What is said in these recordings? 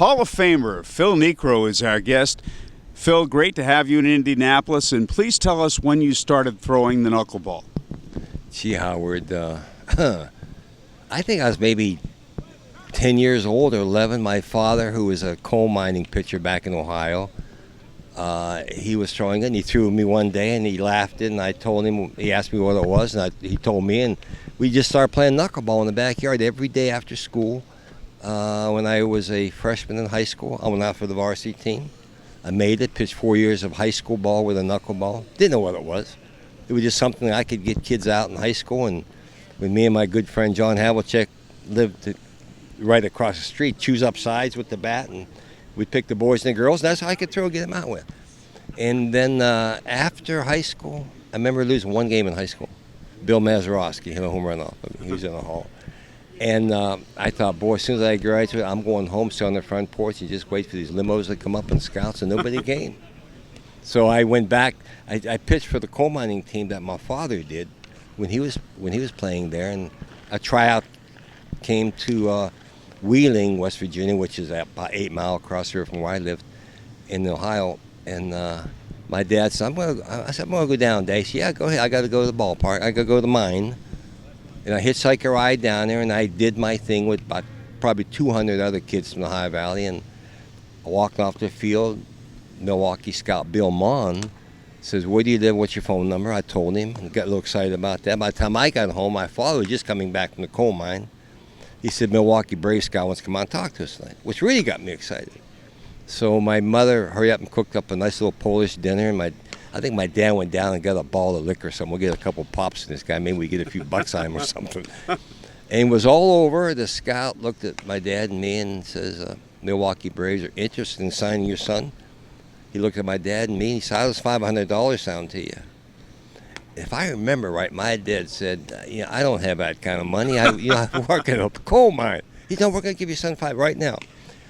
Hall of Famer Phil Niekro is our guest. Phil, great to have you in Indianapolis, and please tell us when you started throwing the knuckleball. Gee, Howard, I think I was maybe 10 years old or 11. My father, who was a coal mining pitcher back in Ohio, he was throwing it, and he threw it me one day, and he laughed it, and I told him, he asked me what it was, and he told me, and we just started playing knuckleball in the backyard every day after school. When I was a freshman in high school, I went out for the varsity team. I made it, pitched 4 years of high school ball with a knuckleball. Didn't know what it was. It was just something I could get kids out in high school, and when me and my good friend John Havlicek lived right across the street, choose up sides with the bat, and we'd pick the boys and the girls, and that's how I could throw, get them out with. And then after high school, I remember losing one game in high school. Bill Mazeroski hit a home run off of me. He was in the hall. And I thought, boy, as soon as I graduate, I'm going home, sit on the front porch, and just wait for these limos to come up and scouts, and nobody came. So I went back. I pitched for the coal mining team that my father did when he was playing there, and a tryout came to Wheeling, West Virginia, which is about 8 miles across the river from where I lived in Ohio. And my dad said, I said, I'm going to go down today. He said, yeah, go ahead. I got to go to the ballpark. I got to go to the mine. And I hitchhiked a ride down there, and I did my thing with about probably 200 other kids from the High Valley. And I walked off the field. Milwaukee scout Bill Mon says, where do you live? What's your phone number? I told him and got a little excited about that. By the time I got home, my father was just coming back from the coal mine. He said, Milwaukee Brave Scout wants to come out and talk to us tonight, which really got me excited. So my mother hurried up and cooked up a nice little Polish dinner, and I think my dad went down and got a bottle of liquor or something. We'll get a couple pops in this guy. Maybe we get a few bucks on him or something. And it was all over. The scout looked at my dad and me and says, Milwaukee Braves are interested in signing your son. He looked at my dad and me and he said, how does $500 sound to you? If I remember right, my dad said, I don't have that kind of money. I work at a coal mine. He said, no, we're going to give your son $5 right now.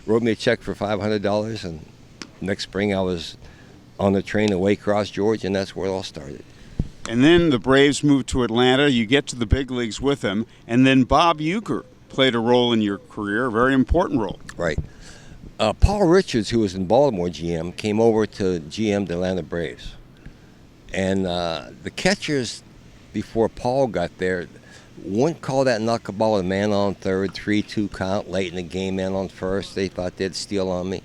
Wrote me a check for $500, and next spring I was on the train to Waycross, Georgia, and that's where it all started. And then the Braves moved to Atlanta. You get to the big leagues with them, and then Bob Uecker played a role in your career, a very important role. Right. Paul Richards, who was in Baltimore GM, came over to GM the Atlanta Braves. And the catchers, before Paul got there, wouldn't call that knuckleball a man on third, 3-2 count, late in the game, man on first. They thought they'd steal on me.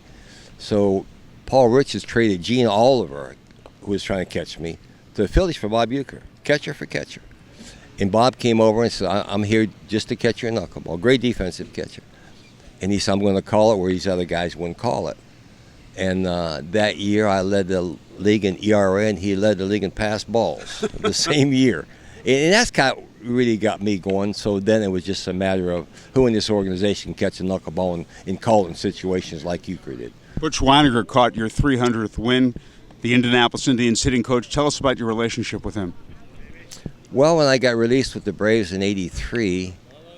So Paul Richards traded Gene Oliver, who was trying to catch me, to the Phillies for Bob Uecker, catcher for catcher. And Bob came over and said, I'm here just to catch your knuckleball. Great defensive catcher. And he said, I'm going to call it where these other guys wouldn't call it. And that year I led the league in ERA, and he led the league in pass balls the same year. And that's kind of really got me going. So then it was just a matter of who in this organization can catch a knuckleball and call it in situations like Uecker did. Butch Weiniger caught your 300th win, the Indianapolis Indians hitting coach. Tell us about your relationship with him. Well, when I got released with the Braves in '83,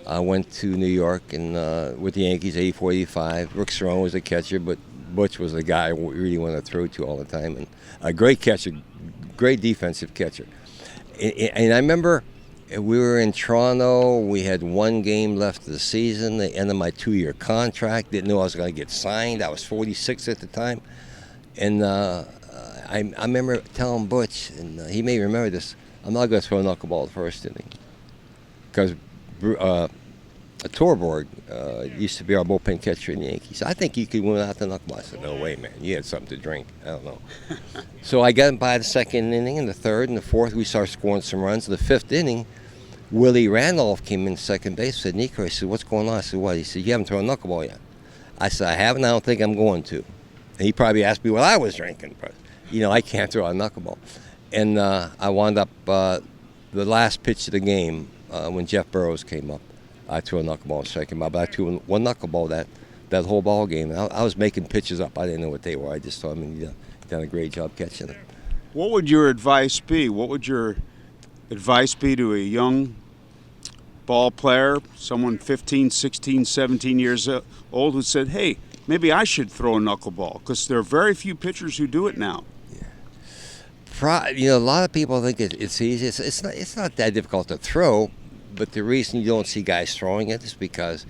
I went to New York and with the Yankees, '84, '85. Rick Cerone was the catcher, but Butch was the guy I really wanted to throw to all the time. And a great catcher, great defensive catcher. And I remember we were in Toronto. We had one game left of the season. The end of my 2-year contract. Didn't know I was going to get signed. I was 46 at the time. And I remember telling Butch, and he may remember this, I'm not going to throw a knuckleball the first inning. Because Torborg used to be our bullpen catcher in the Yankees. I think you could win without the knuckleball. I said, no way, man. You had something to drink. I don't know. So I got him by the second inning, and the third, and the fourth, we started scoring some runs. In the fifth inning, Willie Randolph came in second base, said, Niekro, he said, what's going on? I said, what? He said, you haven't thrown a knuckleball yet. I said, I haven't. I don't think I'm going to. And he probably asked me what I was drinking, but, I can't throw a knuckleball. And I wound up the last pitch of the game when Jeff Burrows came up. I threw a knuckleball in second, but I threw one knuckleball that whole ball game. I was making pitches up. I didn't know what they were. I just thought, you done a great job catching them. What would your advice be? What would your advice be to a young ball player, someone 15, 16, 17 years old who said, hey, maybe I should throw a knuckleball? Because there are very few pitchers who do it now. A lot of people think it's easy. It's not that difficult to throw, but the reason you don't see guys throwing it is because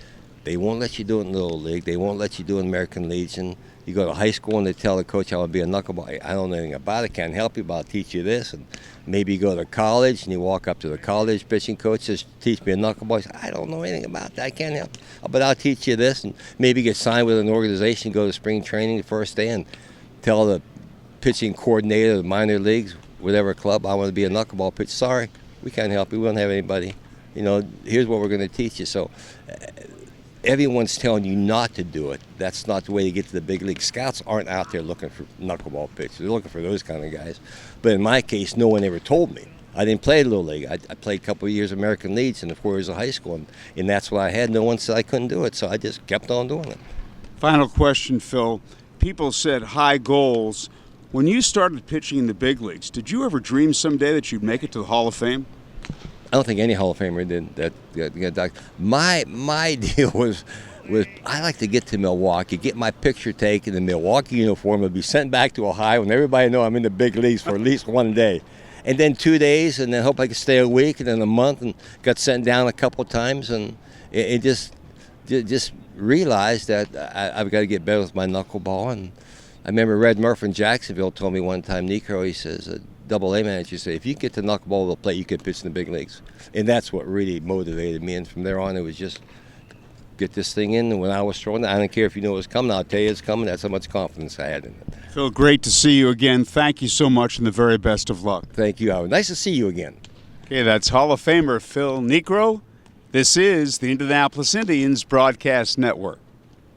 They won't let you do it in Little League. They won't let you do it in American Legion. You go to high school and they tell the coach, I want to be a knuckleball. I don't know anything about it. Can't help you, but I'll teach you this. And maybe you go to college and you walk up to the college pitching coach, says, teach me a knuckleball. Say, I don't know anything about that. I can't help you, but I'll teach you this. And maybe get signed with an organization, go to spring training the first day and tell the pitching coordinator of the minor leagues, whatever club, I want to be a knuckleball pitcher. Sorry, we can't help you. We don't have anybody. Here's what we're going to teach you. So everyone's telling you not to do it. That's not the way to get to the big league. Scouts aren't out there looking for knuckleball pitchers. They're looking for those kind of guys. But in my case, no one ever told me. I didn't play Little League. I played a couple of years American Leagues and 4 years of high school, and that's what I had. No one said I couldn't do it, so I just kept on doing it. Final question, Phil. People said high goals. When you started pitching in the big leagues, did you ever dream someday that you'd make it to the Hall of Fame? I don't think any Hall of Famer did that. My deal was I like to get to Milwaukee, get my picture taken in Milwaukee uniform, and be sent back to Ohio, and everybody know I'm in the big leagues for at least one day, and then 2 days, and then hope I could stay a week, and then a month, and got sent down a couple of times, and it just realized that I've got to get better with my knuckleball. And I remember Red Murphy in Jacksonville told me one time, Niekro, he says, Double-A manager said, if you get to knuckleball, they'll play, you can pitch in the big leagues. And that's what really motivated me. And from there on, it was just get this thing in. And when I was throwing it, I don't care if you know it was coming. I'll tell you it's coming. That's how much confidence I had in it. Phil, great to see you again. Thank you so much, and the very best of luck. Thank you, Howard. Nice to see you again. Okay, that's Hall of Famer Phil Niekro. This is the Indianapolis Indians Broadcast Network.